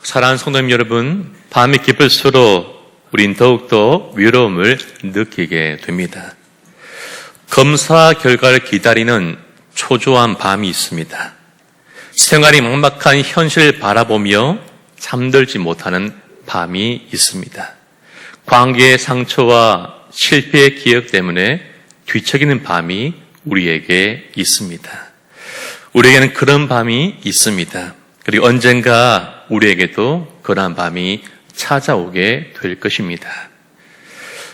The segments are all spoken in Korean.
사랑하는 성도님 여러분, 밤이 깊을수록 우린 더욱더 외로움을 느끼게 됩니다. 검사 결과를 기다리는 초조한 밤이 있습니다. 생활이 막막한 현실을 바라보며 잠들지 못하는 밤이 있습니다. 관계의 상처와 실패의 기억 때문에 뒤척이는 밤이 우리에게 있습니다. 우리에게는 그런 밤이 있습니다. 그리고 언젠가 우리에게도 그러한 밤이 찾아오게 될 것입니다.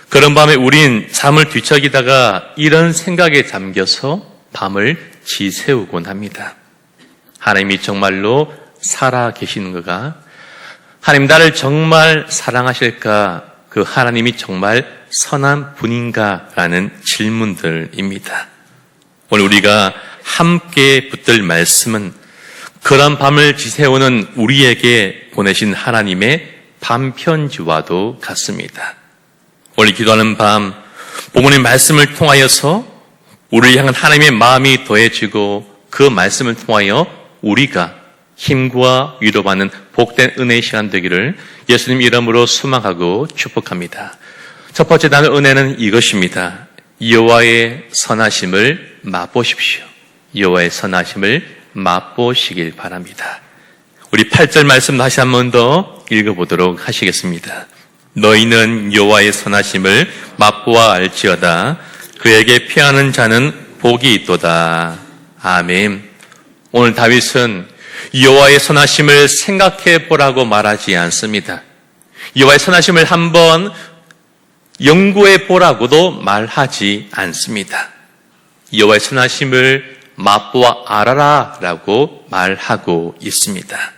그런 밤에 우린 잠을 뒤척이다가 이런 생각에 잠겨서 밤을 지새우곤 합니다. 하나님이 정말로 살아 계시는가? 하나님 나를 정말 사랑하실까? 그 하나님이 정말 선한 분인가? 라는 질문들입니다. 오늘 우리가 함께 붙들 말씀은 그런 밤을 지새우는 우리에게 보내신 하나님의 밤편지와도 같습니다. 오늘 기도하는 밤 본문의 말씀을 통하여서 우리를 향한 하나님의 마음이 더해지고 그 말씀을 통하여 우리가 힘과 위로받는 복된 은혜의 시간 되기를 예수님 이름으로 소망하고 축복합니다. 첫 번째 나눌 은혜는 이것입니다. 여호와의 선하심을 맛보십시오. 여호와의 선하심을 맛보시길 바랍니다. 우리 8절 말씀 다시 한 번 더 읽어보도록 하시겠습니다. 너희는 여호와의 선하심을 맛보아 알지어다. 그에게 피하는 자는 복이 있도다. 아멘. 오늘 다윗은 여호와의 선하심을 생각해 보라고 말하지 않습니다. 여호와의 선하심을 한번 연구해 보라고도 말하지 않습니다. 여호와의 선하심을 맛보아 알아라 라고 말하고 있습니다.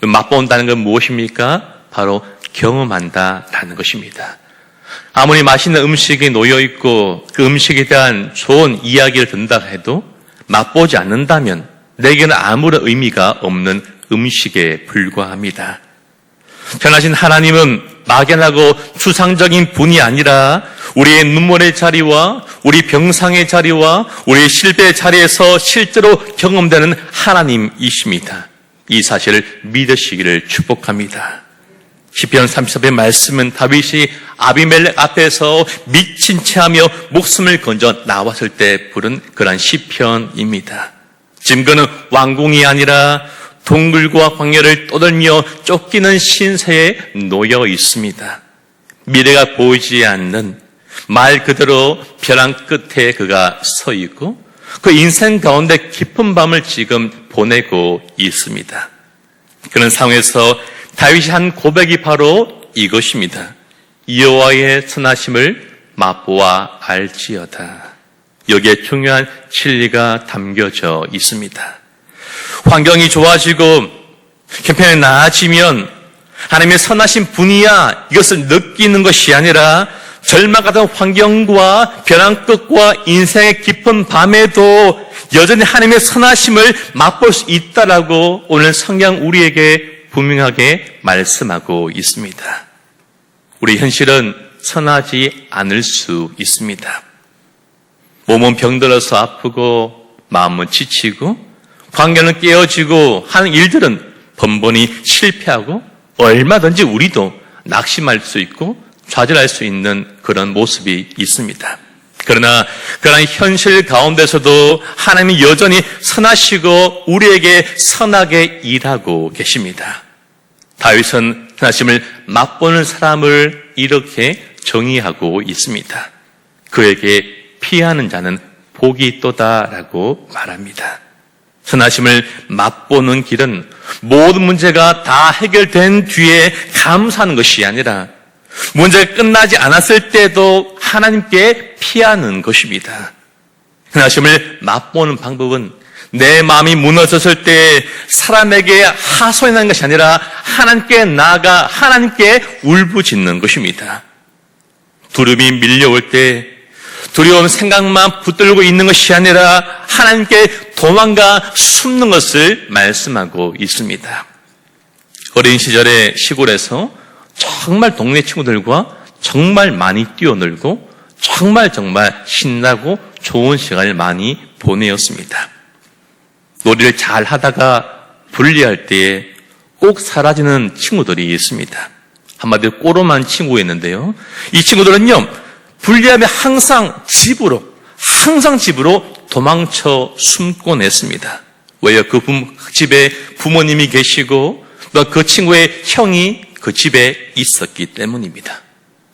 맛본다는 건 무엇입니까? 바로 경험한다라는 것입니다. 아무리 맛있는 음식이 놓여있고 그 음식에 대한 좋은 이야기를 듣는다 해도 맛보지 않는다면 내게는 아무런 의미가 없는 음식에 불과합니다. 전하신 하나님은 막연하고 추상적인 분이 아니라 우리의 눈물의 자리와 우리 병상의 자리와 우리의 실패의 자리에서 실제로 경험되는 하나님이십니다. 이 사실을 믿으시기를 축복합니다. 시편 34편의 말씀은 다윗이 아비멜렉 앞에서 미친 채하며 목숨을 건져 나왔을 때 부른 그런 시편입니다. 지금 그는 왕궁이 아니라 동굴과 광야를 떠돌며 쫓기는 신세에 놓여 있습니다. 미래가 보이지 않는 말 그대로 벼랑 끝에 그가 서 있고 그 인생 가운데 깊은 밤을 지금 보내고 있습니다. 그런 상황에서 다윗이 한 고백이 바로 이것입니다. 여호와의 선하심을 맛보아 알지어다. 여기에 중요한 진리가 담겨져 있습니다. 환경이 좋아지고 형편이 나아지면 하나님의 선하신 분이야 이것을 느끼는 것이 아니라 절망 같은 환경과 벼랑 끝과 인생의 깊은 밤에도 여전히 하나님의 선하심을 맛볼 수 있다라고 오늘 성경 우리에게 분명하게 말씀하고 있습니다. 우리 현실은 선하지 않을 수 있습니다. 몸은 병들어서 아프고 마음은 지치고 관계는 깨어지고 하는 일들은 번번이 실패하고 얼마든지 우리도 낙심할 수 있고 좌절할 수 있는 그런 모습이 있습니다. 그러나 그런 현실 가운데서도 하나님이 여전히 선하시고 우리에게 선하게 일하고 계십니다. 다윗은 선하심을 맛보는 사람을 이렇게 정의하고 있습니다. 그에게 피하는 자는 복이 있도다라고 말합니다. 선하심을 맛보는 길은 모든 문제가 다 해결된 뒤에 감사하는 것이 아니라 문제가 끝나지 않았을 때도 하나님께 피하는 것입니다. 선하심을 맛보는 방법은 내 마음이 무너졌을 때 사람에게 하소연하는 것이 아니라 하나님께 나아가 하나님께 울부짖는 것입니다. 두려움이 밀려올 때 두려운 생각만 붙들고 있는 것이 아니라 하나님께 도망가 숨는 것을 말씀하고 있습니다. 어린 시절에 시골에서 정말 동네 친구들과 정말 많이 뛰어놀고 정말 신나고 좋은 시간을 많이 보내었습니다. 놀이를 잘 하다가 분리할 때에 꼭 사라지는 친구들이 있습니다. 한마디로 꼬로만 친구였는데요. 이 친구들은요, 불리하면 항상 집으로 도망쳐 숨곤 했습니다. 왜요? 그 집에 부모님이 계시고 또 그 친구의 형이 그 집에 있었기 때문입니다.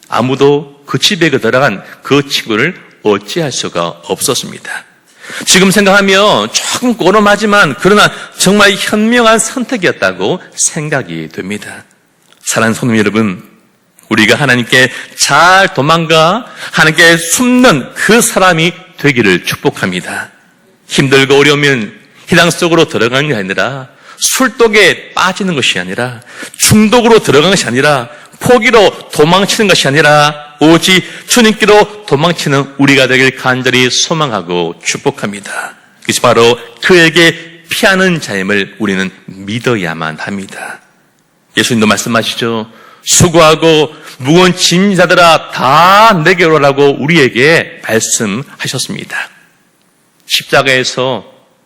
아무도 그 집에 들어간 그 친구를 어찌할 수가 없었습니다. 지금 생각하면 조금 꼬름하지만 그러나 정말 현명한 선택이었다고 생각이 됩니다. 사랑하는 성도 여러분, 우리가 하나님께 잘 도망가 하나님께 숨는 그 사람이 되기를 축복합니다. 힘들고 어려우면 희당 속으로 들어가는 게 아니라, 술독에 빠지는 것이 아니라, 중독으로 들어가는 것이 아니라, 포기로 도망치는 것이 아니라 오직 주님께로 도망치는 우리가 되길 간절히 소망하고 축복합니다. 그것이 바로 그에게 피하는 자임을 우리는 믿어야만 합니다. 예수님도 말씀하시죠. 수고하고 무거운 짐자들아 다 내게로 오라고 우리에게 말씀하셨습니다. 십자가에서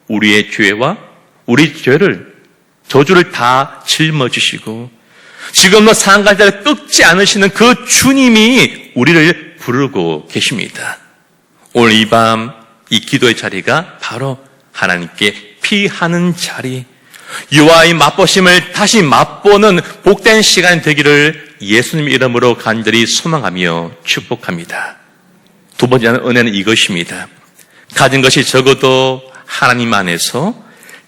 우리의 죄와 우리 죄를, 저주를 다 짊어지시고 지금도 상간자를 꺾지 않으시는 그 주님이 우리를 부르고 계십니다. 오늘 이 밤 이 기도의 자리가 바로 하나님께 피하는 자리, 유아의 맛보심을 다시 맛보는 복된 시간이 되기를 예수님 이름으로 간절히 소망하며 축복합니다. 두 번째 은혜는 이것입니다. 가진 것이 적어도 하나님 안에서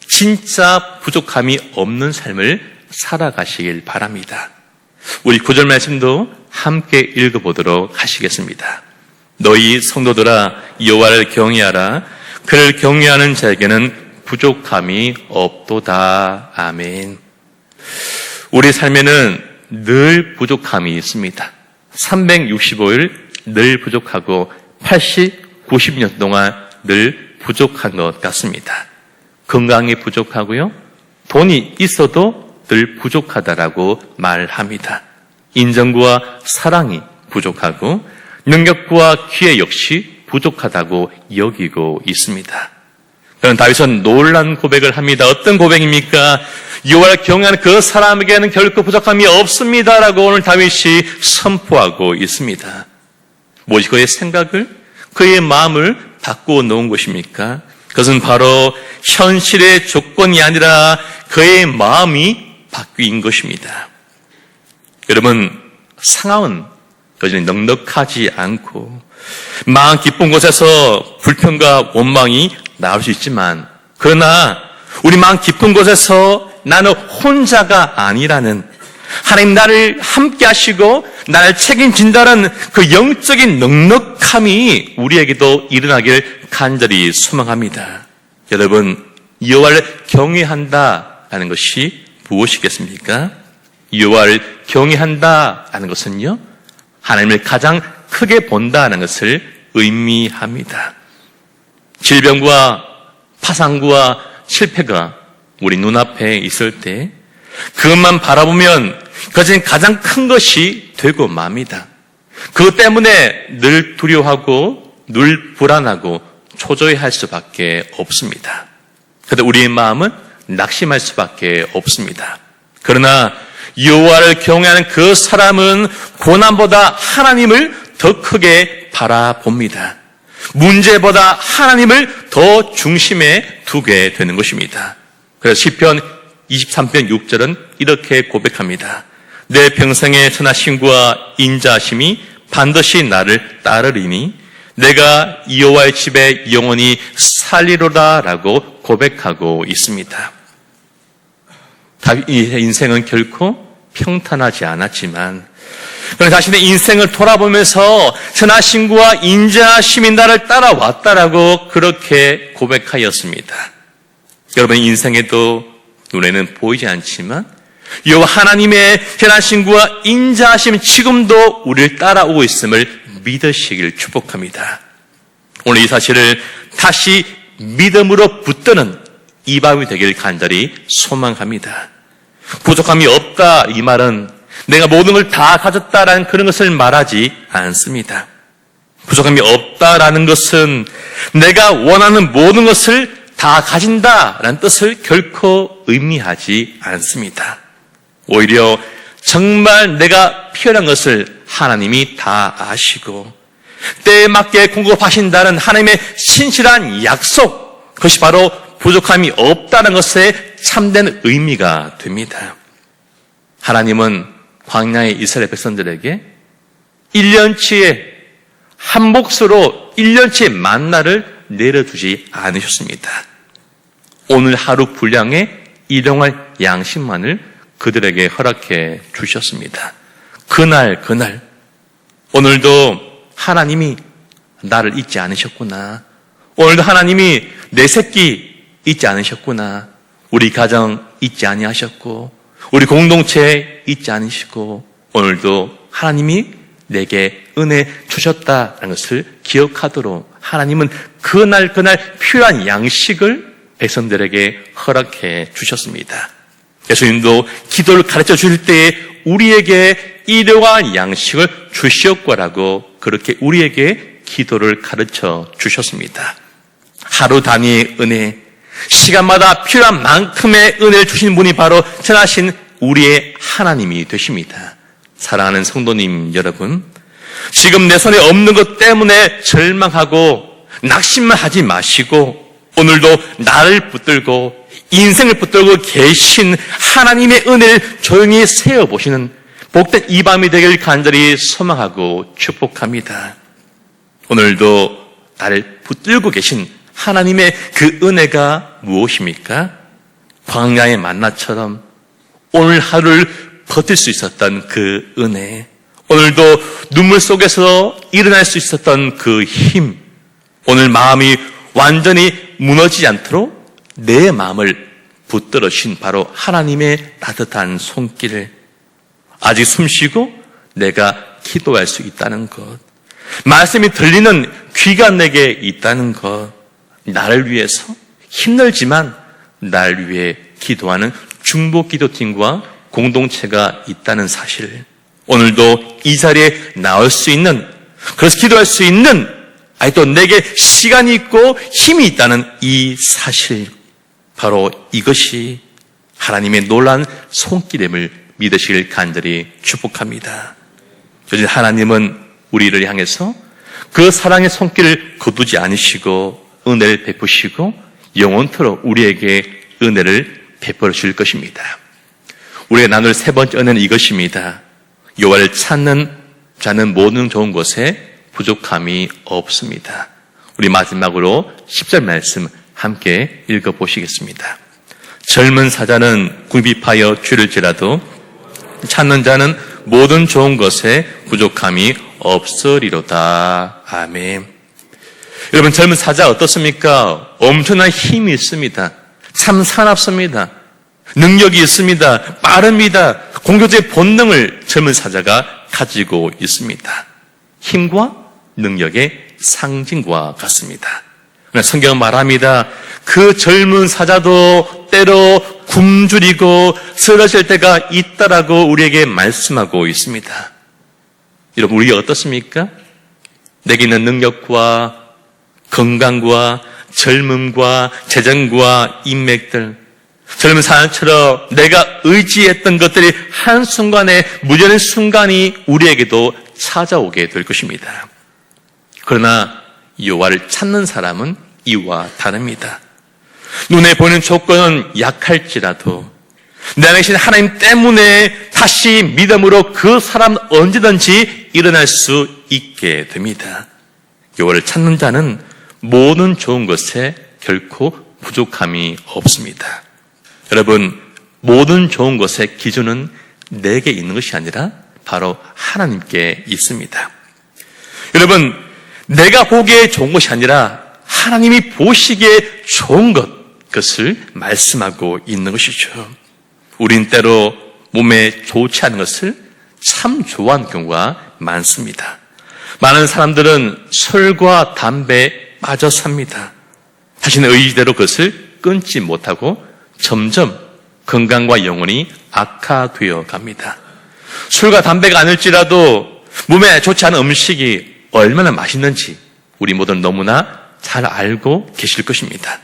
진짜 부족함이 없는 삶을 살아가시길 바랍니다. 우리 9절 말씀도 함께 읽어보도록 하시겠습니다. 너희 성도들아 여호와를 경외하라. 그를 경외하는 자에게는 부족함이 없도다. 아멘. 우리 삶에는 늘 부족함이 있습니다. 365일 늘 부족하고 80, 90년 동안 늘 부족한 것 같습니다. 건강이 부족하고요. 돈이 있어도 늘 부족하다라고 말합니다. 인정과 사랑이 부족하고 능력과 기회 역시 부족하다고 여기고 있습니다. 그런 다윗은 놀란 고백을 합니다. 어떤 고백입니까? 여호와를 경외하는 그 사람에게는 결코 부족함이 없습니다라고 오늘 다윗이 선포하고 있습니다. 무엇이 그의 생각을, 그의 마음을 바꾸어 놓은 것입니까? 그것은 바로 현실의 조건이 아니라 그의 마음이 바뀐 것입니다. 여러분, 상황은 여전히 넉넉하지 않고 마음 깊은 곳에서 불평과 원망이 나올 수 있지만, 그러나 우리 마음 깊은 곳에서 나는 혼자가 아니라는, 하나님 나를 함께 하시고 나를 책임진다는 그 영적인 넉넉함이 우리에게도 일어나길 간절히 소망합니다. 여러분, 여호와를 경외한다라는 것이 무엇이겠습니까? 여호와를 경외한다라는 것은요, 하나님을 가장 크게 본다는 것을 의미합니다. 질병과 파상과 실패가 우리 눈앞에 있을 때 그것만 바라보면 그것은 가장 큰 것이 되고 맙니다. 그것 때문에 늘 두려워하고 늘 불안하고 초조해할 수밖에 없습니다. 그런데 우리의 마음은 낙심할 수밖에 없습니다. 그러나 여호와를 경외하는 그 사람은 고난보다 하나님을 더 크게 바라봅니다. 문제보다 하나님을 더 중심에 두게 되는 것입니다. 그래서 시편 23편 6절은 이렇게 고백합니다. 내 평생의 선하심과 인자하심이 반드시 나를 따르리니 내가 여호와의 집에 영원히 살리로다라고 고백하고 있습니다. 다윗의 인생은 결코 평탄하지 않았지만 그는 자신의 인생을 돌아보면서 선하심과 인자하심이 나를 따라왔다라고 그렇게 고백하였습니다. 여러분, 인생에도 눈에는 보이지 않지만 여호와 하나님의 선하심과 인자하심이 지금도 우리를 따라오고 있음을 믿으시길 축복합니다. 오늘 이 사실을 다시 믿음으로 붙드는 이 밤이 되길 간절히 소망합니다. 부족함이 없다, 이 말은 내가 모든 걸 다 가졌다라는 그런 것을 말하지 않습니다. 부족함이 없다라는 것은 내가 원하는 모든 것을 다 가진다라는 뜻을 결코 의미하지 않습니다. 오히려 정말 내가 필요한 것을 하나님이 다 아시고 때에 맞게 공급하신다는 하나님의 신실한 약속, 그것이 바로 부족함이 없다는 것에 참된 의미가 됩니다. 하나님은 광야의 이스라엘 백성들에게 1년치의 한 몫으로 1년치의 만나를 내려주지 않으셨습니다. 오늘 하루 분량의 일용할 양식만을 그들에게 허락해 주셨습니다. 그날 오늘도 하나님이 나를 잊지 않으셨구나. 오늘도 하나님이 내 새끼 잊지 않으셨구나. 우리 가정 잊지 아니하셨고 우리 공동체 잊지 않으시고 오늘도 하나님이 내게 은혜 주셨다는 것을 기억하도록 하나님은 그날 필요한 양식을 백성들에게 허락해 주셨습니다. 예수님도 기도를 가르쳐 주실 때에 우리에게 일용할 양식을 주시옵고라고 그렇게 우리에게 기도를 가르쳐 주셨습니다. 하루 단위의 은혜, 시간마다 필요한 만큼의 은혜를 주신 분이 바로 전하신 우리의 하나님이 되십니다. 사랑하는 성도님 여러분, 지금 내 손에 없는 것 때문에 절망하고 낙심만 하지 마시고 오늘도 나를 붙들고 인생을 붙들고 계신 하나님의 은혜를 조용히 세어보시는 복된 이 밤이 되길 간절히 소망하고 축복합니다. 오늘도 나를 붙들고 계신 하나님의 그 은혜가 무엇입니까? 광야의 만나처럼 오늘 하루를 버틸 수 있었던 그 은혜, 오늘도 눈물 속에서 일어날 수 있었던 그 힘, 오늘 마음이 완전히 무너지지 않도록 내 마음을 붙들어 주신 바로 하나님의 따뜻한 손길, 아직 숨쉬고 내가 기도할 수 있다는 것, 말씀이 들리는 귀가 내게 있다는 것, 나를 위해서 힘들지만 날 위해 기도하는 중보기도팀과 공동체가 있다는 사실, 오늘도 이 자리에 나올 수 있는, 그래서 기도할 수 있는, 또 내게 시간이 있고 힘이 있다는 이 사실, 바로 이것이 하나님의 놀라운 손길임을 믿으시길 간절히 축복합니다. 요즘 하나님은 우리를 향해서 그 사랑의 손길을 거두지 않으시고 은혜를 베푸시고 영원토록 우리에게 은혜를 베풀어 주실 것입니다. 우리가 나눌 세 번째 은혜는 이것입니다. 여호와를 찾는 자는 모든 좋은 것에 부족함이 없습니다. 우리 마지막으로 10절 말씀 함께 읽어보시겠습니다. 젊은 사자는 굴비파여 줄일지라도 찾는 자는 모든 좋은 것에 부족함이 없으리로다. 아멘. 여러분, 젊은 사자 어떻습니까? 엄청난 힘이 있습니다. 참 사납습니다. 능력이 있습니다. 빠릅니다. 공격적인 본능을 젊은 사자가 가지고 있습니다. 힘과 능력의 상징과 같습니다. 성경은 말합니다. 그 젊은 사자도 때로 굶주리고 쓰러질 때가 있다라고 우리에게 말씀하고 있습니다. 여러분, 우리가 어떻습니까? 내게 있는 능력과 건강과 젊음과 재정과 인맥들, 젊은 사람처럼 내가 의지했던 것들이 한순간에 무뎌진 순간이 우리에게도 찾아오게 될 것입니다. 그러나 여호와를 찾는 사람은 이와 다릅니다. 눈에 보이는 조건은 약할지라도 내 안에 계신 하나님 때문에 다시 믿음으로 그 사람은 언제든지 일어날 수 있게 됩니다. 여호와를 찾는 자는 모든 좋은 것에 결코 부족함이 없습니다. 여러분, 모든 좋은 것의 기준은 내게 있는 것이 아니라 바로 하나님께 있습니다. 여러분, 내가 보기에 좋은 것이 아니라 하나님이 보시기에 좋은 그것을 말씀하고 있는 것이죠. 우린 때로 몸에 좋지 않은 것을 참 좋아하는 경우가 많습니다. 많은 사람들은 술과 담배에 빠져 삽니다. 자신의 의지대로 그것을 끊지 못하고 점점 건강과 영혼이 악화되어 갑니다. 술과 담배가 아닐지라도 몸에 좋지 않은 음식이 얼마나 맛있는지 우리 모두는 너무나 잘 알고 계실 것입니다.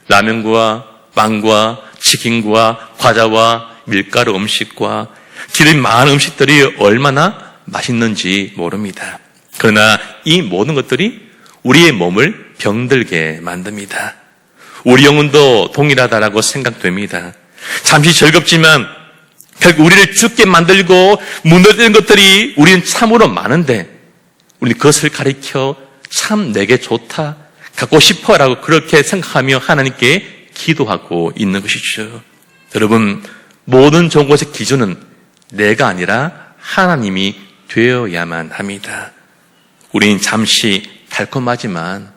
라면과 빵과 치킨과 과자와 밀가루 음식과 기름이 많은 음식들이 얼마나 맛있는지 모릅니다. 그러나 이 모든 것들이 우리의 몸을 병들게 만듭니다. 우리 영혼도 동일하다라고 생각됩니다. 잠시 즐겁지만 결국 우리를 죽게 만들고 무너지는 것들이 우리는 참으로 많은데 우리는 그것을 가리켜 참 내게 좋다, 갖고 싶어라고 그렇게 생각하며 하나님께 기도하고 있는 것이죠. 여러분, 모든 좋은 것의 기준은 내가 아니라 하나님이 되어야만 합니다. 우리는 잠시 달콤하지만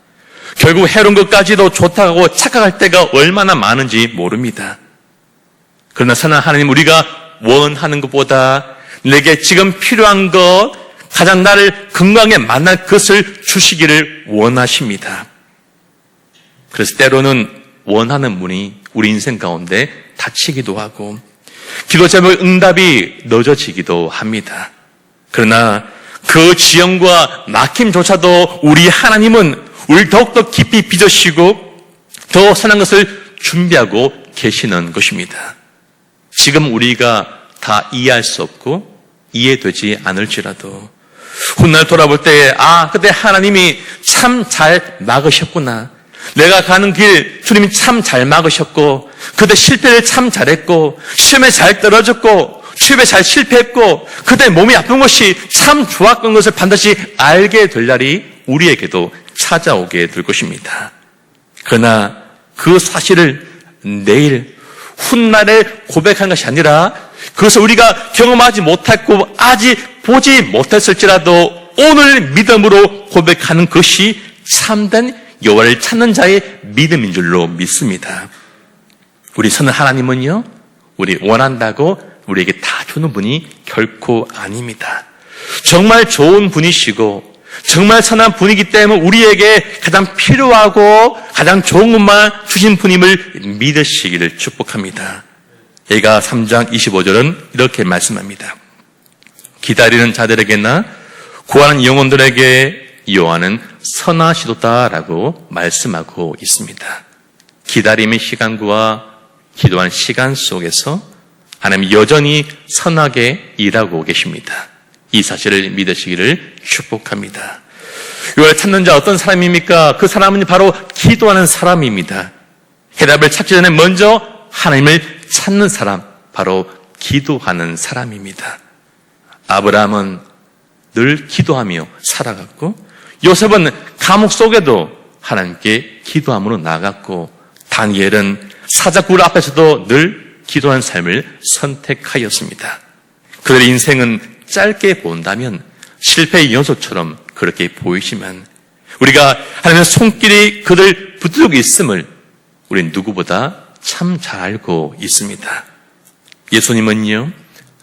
결국 해로운 것까지도 좋다고 착각할 때가 얼마나 많은지 모릅니다. 그러나 선한 하나님, 우리가 원하는 것보다 내게 지금 필요한 것, 가장 나를 건강에 만날 것을 주시기를 원하십니다. 그래서 때로는 원하는 문이 우리 인생 가운데 닫히기도 하고 기도 제목 응답이 늦어지기도 합니다. 그러나 그 지연과 막힘조차도 우리 하나님은 우리를 더욱더 깊이 빚으시고 더 선한 것을 준비하고 계시는 것입니다. 지금 우리가 다 이해할 수 없고 이해되지 않을지라도 훗날 돌아볼 때 그때 하나님이 참 잘 막으셨구나. 내가 가는 길 주님이 참 잘 막으셨고 그때 실패를 참 잘했고 시험에 잘 떨어졌고 취업에 잘 실패했고 그때 몸이 아픈 것이 참 좋았던 것을 반드시 알게 될 날이 우리에게도 찾아오게 될 것입니다. 그러나 그 사실을 내일 훗날에 고백하는 것이 아니라 그것을 우리가 경험하지 못했고 아직 보지 못했을지라도 오늘 믿음으로 고백하는 것이 참된 여호와를 찾는 자의 믿음인 줄로 믿습니다. 우리 선한 하나님은요, 우리 원한다고 우리에게 다 주는 분이 결코 아닙니다. 정말 좋은 분이시고 정말 선한 분이기 때문에 우리에게 가장 필요하고 가장 좋은 것만 주신 분임을 믿으시기를 축복합니다. 예가 3장 25절은 이렇게 말씀합니다. 기다리는 자들에게나 구하는 영혼들에게 여호와는 선하시도다라고 말씀하고 있습니다. 기다림의 시간과 기도하는 시간 속에서 하나님 여전히 선하게 일하고 계십니다. 이 사실을 믿으시기를 축복합니다. 여호와를 찾는 자 어떤 사람입니까? 그 사람은 바로 기도하는 사람입니다. 해답을 찾기 전에 먼저 하나님을 찾는 사람, 바로 기도하는 사람입니다. 아브라함은 늘 기도하며 살아갔고 요셉은 감옥 속에도 하나님께 기도함으로 나갔고 다니엘은 사자굴 앞에서도 늘 기도하는 삶을 선택하였습니다. 그들의 인생은 짧게 본다면 실패의 연속처럼 그렇게 보이지만 우리가 하나님의 손길이 그들 붙들고 있음을 우리는 누구보다 참 잘 알고 있습니다. 예수님은요,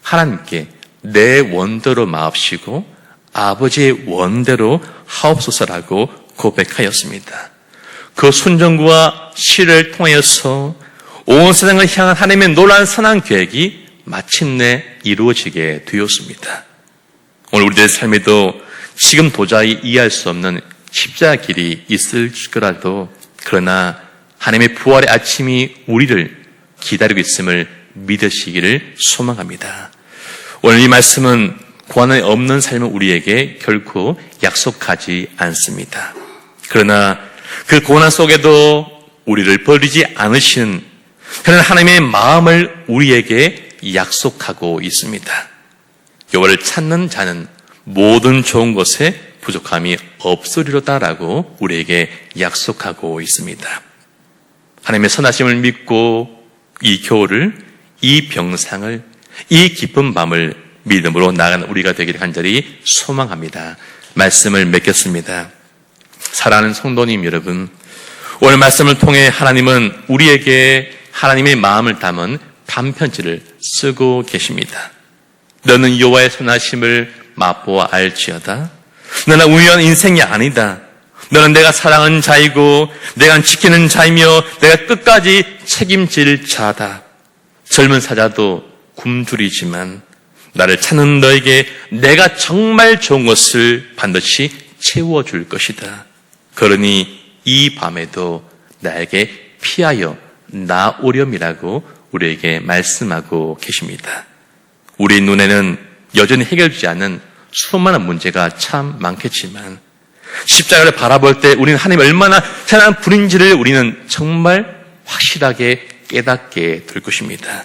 하나님께 내 원대로 마옵시고 아버지의 원대로 하옵소서라고 고백하였습니다. 그 순종과 시를 통하여서 온 세상을 향한 하나님의 놀라운 선한 계획이 마침내 이루어지게 되었습니다. 오늘 우리들의 삶에도 지금 도저히 이해할 수 없는 십자가 길이 있을 거라도 그러나 하나님의 부활의 아침이 우리를 기다리고 있음을 믿으시기를 소망합니다. 오늘 이 말씀은 고난이 없는 삶을 우리에게 결코 약속하지 않습니다. 그러나 그 고난 속에도 우리를 버리지 않으시는 그런 하나님의 마음을 우리에게 약속하고 있습니다. 여호와를 찾는 자는 모든 좋은 것에 부족함이 없으리로다라고 우리에게 약속하고 있습니다. 하나님의 선하심을 믿고 이 겨울을, 이 병상을, 이 깊은 밤을 믿음으로 나아가는 우리가 되기를 간절히 소망합니다. 말씀을 맺겠습니다. 사랑하는 성도님 여러분, 오늘 말씀을 통해 하나님은 우리에게 하나님의 마음을 담은 반편지를 쓰고 계십니다. 너는 여호와의 선하심을 맛보아 알지어다. 너는 우연한 인생이 아니다. 너는 내가 사랑하는 자이고 내가 지키는 자이며 내가 끝까지 책임질 자다. 젊은 사자도 굶주리지만 나를 찾는 너에게 내가 정말 좋은 것을 반드시 채워줄 것이다. 그러니 이 밤에도 나에게 피하여 나오렴이라고 우리에게 말씀하고 계십니다. 우리 눈에는 여전히 해결되지 않은 수많은 문제가 참 많겠지만 십자가를 바라볼 때 우리는 하나님이 얼마나 사랑하는 분인지를 우리는 정말 확실하게 깨닫게 될 것입니다.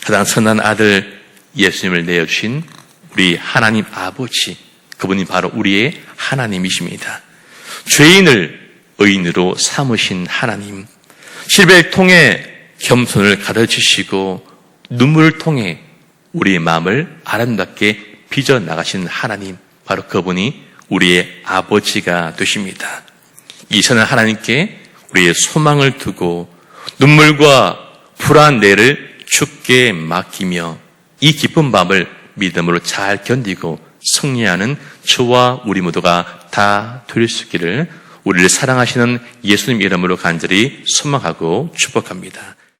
가장 선한 아들 예수님을 내어주신 우리 하나님 아버지, 그분이 바로 우리의 하나님이십니다. 죄인을 의인으로 삼으신 하나님, 실패를 통해 겸손을 가르치시고 눈물을 통해 우리의 마음을 아름답게 빚어나가신 하나님, 바로 그분이 우리의 아버지가 되십니다. 이 선한 하나님께 우리의 소망을 두고 눈물과 불안 내를 주께 맡기며 이 기쁜 밤을 믿음으로 잘 견디고 승리하는 저와 우리 모두가 다 될 수 있기를 우리를 사랑하시는 예수님 이름으로 간절히 소망하고 축복합니다.